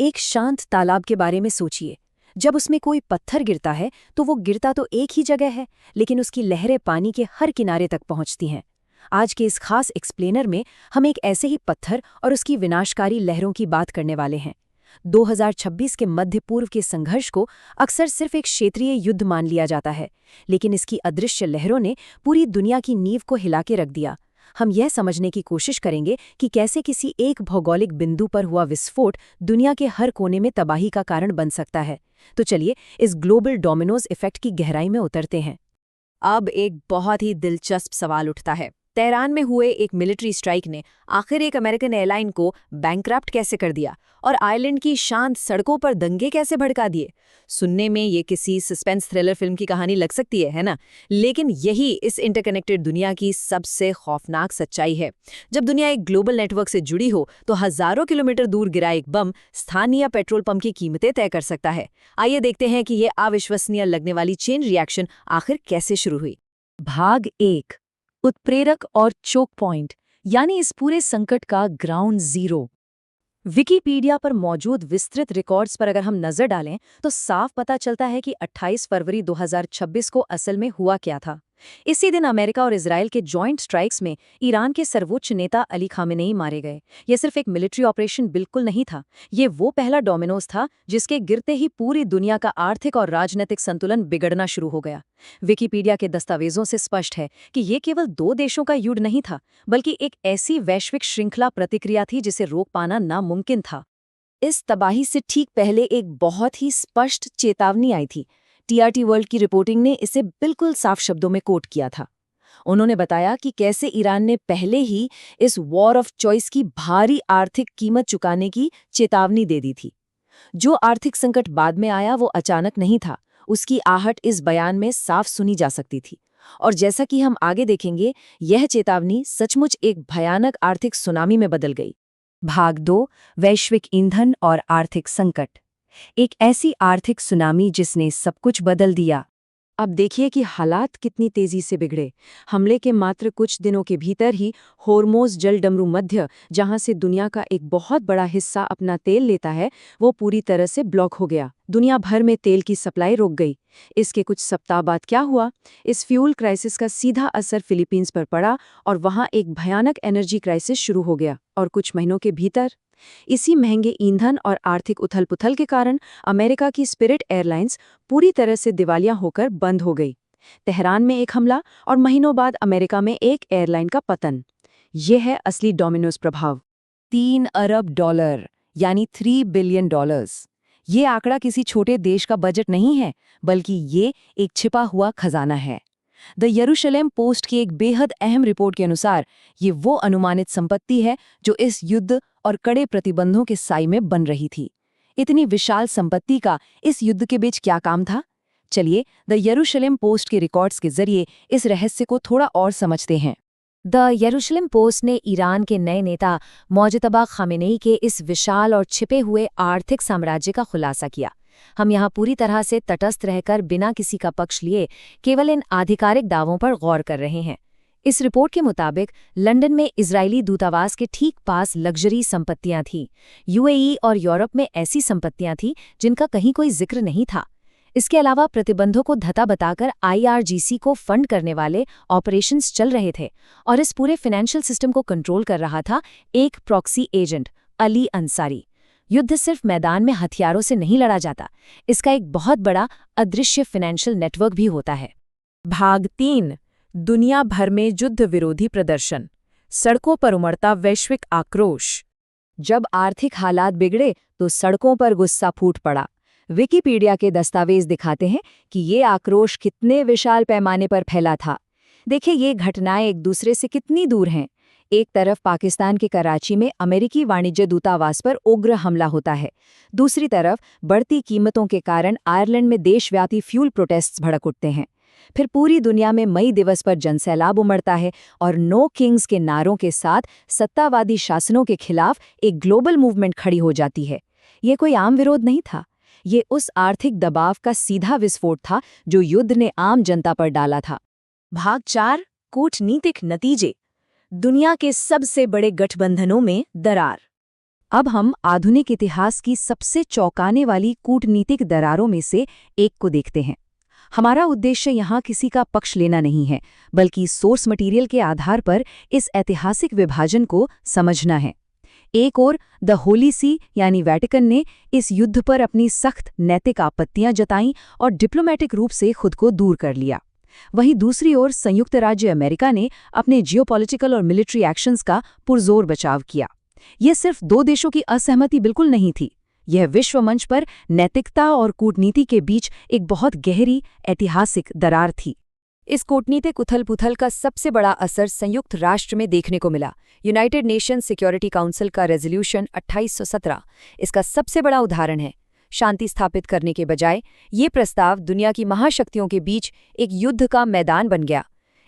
एक शांत तालाब के बारे में सोचिए। जब उसमें कोई पत्थर गिरता है तो वो गिरता तो एक ही जगह है, लेकिन उसकी लहरें पानी के हर किनारे तक पहुंचती हैं। आज के इस खास एक्सप्लेनर में हम एक ऐसे ही पत्थर और उसकी विनाशकारी लहरों की बात करने वाले हैं। 2026 के मध्य पूर्व के संघर्ष को अक्सर सिर्फ एक क्षेत्रीय युद्ध मान लिया जाता है, लेकिन इसकी अदृश्य लहरों ने पूरी दुनिया की नींव को हिला के रख दिया। हम यह समझने की कोशिश करेंगे कि कैसे किसी एक भौगोलिक बिंदु पर हुआ विस्फोट दुनिया के हर कोने में तबाही का कारण बन सकता है। तो चलिए इस ग्लोबल डोमिनोज इफेक्ट की गहराई में उतरते हैं। अब एक बहुत ही दिलचस्प सवाल उठता है, तेहरान में हुए एक मिलिट्री स्ट्राइक ने आखिर एक अमेरिकन एयरलाइन को बैंकरप्ट कैसे कर दिया और आयरलैंड की शांत सड़कों पर दंगे कैसे भड़का दिए। सुनने में ये किसी सस्पेंस थ्रिलर फिल्म की कहानी लग सकती है ना? लेकिन यही इस इंटरकनेक्टेड दुनिया की सबसे खौफनाक सच्चाई है। जब दुनिया एक ग्लोबल नेटवर्क से जुड़ी हो तो हजारों किलोमीटर दूर गिरा एक बम स्थानीय पेट्रोल पंप की कीमतें तय कर सकता है। आइए देखते हैं कि ये अविश्वसनीय लगने वाली चेन रिएक्शन आखिर कैसे शुरू हुई। भाग 1, उत्प्रेरक और चोक पॉइंट, यानी इस पूरे संकट का ग्राउंड जीरो। विकिपीडिया पर मौजूद विस्तृत रिकॉर्ड्स पर अगर हम नजर डालें तो साफ पता चलता है कि 28 फरवरी 2026 को असल में हुआ क्या था। इसी दिन अमेरिका और इजराइल के जॉइंट स्ट्राइक्स में ईरान के सर्वोच्च नेता अली खामेनेई मारे गए। यह सिर्फ एक मिलिट्री ऑपरेशन बिल्कुल नहीं था, ये वो पहला डोमिनोज था जिसके गिरते ही पूरी दुनिया का आर्थिक और राजनीतिक संतुलन बिगड़ना शुरू हो गया। विकिपीडिया के दस्तावेजों से स्पष्ट है कि ये केवल दो देशों का युद्ध नहीं था, बल्कि एक ऐसी वैश्विक श्रृंखला प्रतिक्रिया थी जिसे रोक पाना नामुमकिन था। इस तबाही से ठीक पहले एक बहुत ही स्पष्ट चेतावनी आई थी। टीआरटी वर्ल्ड की रिपोर्टिंग ने इसे बिल्कुल साफ शब्दों में कोट किया था। उन्होंने बताया कि कैसे ईरान ने पहले ही इस वॉर ऑफ चॉइस की भारी आर्थिक कीमत चुकाने की चेतावनी दे दी थी। जो आर्थिक संकट बाद में आया वो अचानक नहीं था, उसकी आहट इस बयान में साफ सुनी जा सकती थी। और जैसा कि हम आगे देखेंगे, यह चेतावनी सचमुच एक भयानक आर्थिक सुनामी में बदल गई। भाग 2, वैश्विक ईंधन और आर्थिक संकट। एक ऐसी आर्थिक सुनामी जिसने सब कुछ बदल दिया। अब देखिए कि हालात कितनी तेजी से बिगड़े। हमले के मात्र कुछ दिनों के भीतर ही होर्मुज़ जलडमरू मध्य, जहां से दुनिया का एक बहुत बड़ा हिस्सा अपना तेल लेता है, वो पूरी तरह से ब्लॉक हो गया। दुनिया भर में तेल की सप्लाई रुक गई। इसके कुछ सप्ताह बाद क्या हुआ? इस फ्यूल क्राइसिस का सीधा असर फिलीपींस पर पड़ा और वहां एक भयानक एनर्जी क्राइसिस शुरू हो गया। और कुछ महीनों के भीतर इसी महंगे ईंधन और आर्थिक उथल-पुथल के कारण अमेरिका की स्पिरिट एयरलाइंस पूरी तरह से दिवालिया होकर बंद हो गई। तेहरान में एक हमला और महीनों बाद अमेरिका में एक एयरलाइन का पतन। यह है असली डोमिनोज प्रभाव। 3 अरब डॉलर यानी $3 बिलियन। ये आंकड़ा किसी छोटे देश का बजट नहीं है, बल्कि ये एक छिपा हुआ खजाना है। द यरूशलेम पोस्ट की एक बेहद अहम रिपोर्ट के अनुसार ये वो अनुमानित संपत्ति है जो इस युद्ध और कड़े प्रतिबंधों के साए में बन रही थी। इतनी विशाल संपत्ति का इस युद्ध के बीच क्या काम था? चलिए द यरूशलेम पोस्ट के रिकॉर्ड्स के जरिए इस रहस्य को थोड़ा और समझते हैं। द यरूशलेम पोस्ट ने ईरान के नए नेता मोजतबा खामेनेई के इस विशाल और छिपे हुए आर्थिक साम्राज्य का खुलासा किया। हम यहाँ पूरी तरह से तटस्थ रहकर बिना किसी का पक्ष लिए केवल इन आधिकारिक दावों पर गौर कर रहे हैं। इस रिपोर्ट के मुताबिक लंदन में इजरायली दूतावास के ठीक पास लग्जरी संपत्तियां थीं। यूएई और यूरोप में ऐसी संपत्तियां थीं जिनका कहीं कोई जिक्र नहीं था। इसके अलावा प्रतिबंधों को धता बताकर आईआरजीसी को फंड करने वाले ऑपरेशंस चल रहे थे और इस पूरे फाइनेंशियल सिस्टम को कंट्रोल कर रहा था एक प्रॉक्सी एजेंट, अली अंसारी। युद्ध सिर्फ मैदान में हथियारों से नहीं लड़ा जाता, इसका एक बहुत बड़ा अदृश्य फाइनेंशियल नेटवर्क भी होता है। भाग 3, दुनिया भर में युद्ध विरोधी प्रदर्शन, सड़कों पर उमड़ता वैश्विक आक्रोश। जब आर्थिक हालात बिगड़े तो सड़कों पर गुस्सा फूट पड़ा। विकिपीडिया के दस्तावेज दिखाते हैं कि ये आक्रोश कितने विशाल पैमाने पर फैला था। देखिए ये घटनाएं एक दूसरे से कितनी दूर हैं। एक तरफ पाकिस्तान के कराची में अमेरिकी वाणिज्य दूतावास पर उग्र हमला होता है। दूसरी तरफ बढ़ती कीमतों के कारण आयरलैंड में देशव्यापी फ्यूल प्रोटेस्ट्स भड़क उठते हैं। फिर पूरी दुनिया में मई दिवस पर जनसैलाब उमड़ता है और नो किंग्स के नारों के साथ सत्तावादी शासनों के खिलाफ एक ग्लोबल मूवमेंट खड़ी हो जाती है। ये कोई आम विरोध नहीं था, ये उस आर्थिक दबाव का सीधा विस्फोट था जो युद्ध ने आम जनता पर डाला था। भाग 4, कूटनीतिक नतीजे, दुनिया के सबसे बड़े गठबंधनों में दरार। अब हम आधुनिक इतिहास की सबसे चौंकाने वाली कूटनीतिक दरारों में से एक को देखते हैं। हमारा उद्देश्य यहाँ किसी का पक्ष लेना नहीं है, बल्कि सोर्स मटेरियल के आधार पर इस ऐतिहासिक विभाजन को समझना है। एक ओर द होली सी यानी वेटिकन ने इस युद्ध पर अपनी सख्त नैतिक आपत्तियां जताईं और डिप्लोमेटिक रूप से खुद को दूर कर लिया। वहीं दूसरी ओर संयुक्त राज्य अमेरिका ने अपने जियोपॉलिटिकल और मिलिट्री एक्शंस का पुरजोर बचाव किया। ये सिर्फ दो देशों की असहमति बिल्कुल नहीं थी, यह विश्व मंच पर नैतिकता और कूटनीति के बीच एक बहुत गहरी ऐतिहासिक दरार थी। इस कूटनीतिक उथल-पुथल का सबसे बड़ा असर संयुक्त राष्ट्र में देखने को मिला। यूनाइटेड नेशंस सिक्योरिटी काउंसिल का रेजोल्यूशन 2817 इसका सबसे बड़ा उदाहरण है। शांति स्थापित करने के बजाय ये प्रस्ताव दुनिया की महाशक्तियों के बीच एक युद्ध का मैदान बन गया।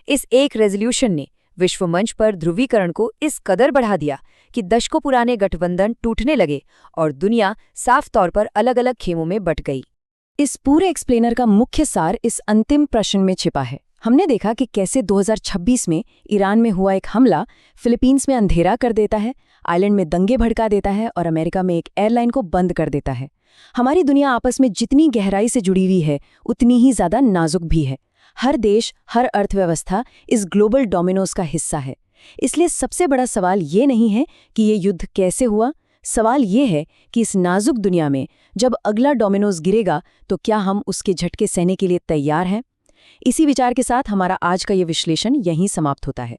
इस एक रेजोल्यूशन ने विश्व मंच पर ध्रुवीकरण को इस कदर बढ़ा दिया कि दशकों पुराने गठबंधन टूटने लगे और दुनिया साफ तौर पर अलग-अलग खेमों में बंट गई। इस पूरे एक्सप्लेनर का मुख्य सार इस अंतिम प्रश्न में छिपा है। हमने देखा कि कैसे 2026 में ईरान में हुआ एक हमला फिलीपींस में अंधेरा कर देता है, आइलैंड में दंगे भड़का देता है और अमेरिका में एक एयरलाइन को बंद कर देता है। हमारी दुनिया आपस में जितनी गहराई से जुड़ी हुई है, उतनी ही ज्यादा नाजुक भी है। हर देश, हर अर्थव्यवस्था इस ग्लोबल डोमिनोज का हिस्सा है। इसलिए सबसे बड़ा सवाल ये नहीं है कि ये युद्ध कैसे हुआ, सवाल ये है कि इस नाजुक दुनिया में जब अगला डोमिनोज गिरेगा तो क्या हम उसके झटके सहने के लिए तैयार हैं। इसी विचार के साथ हमारा आज का ये विश्लेषण यहीं समाप्त होता है।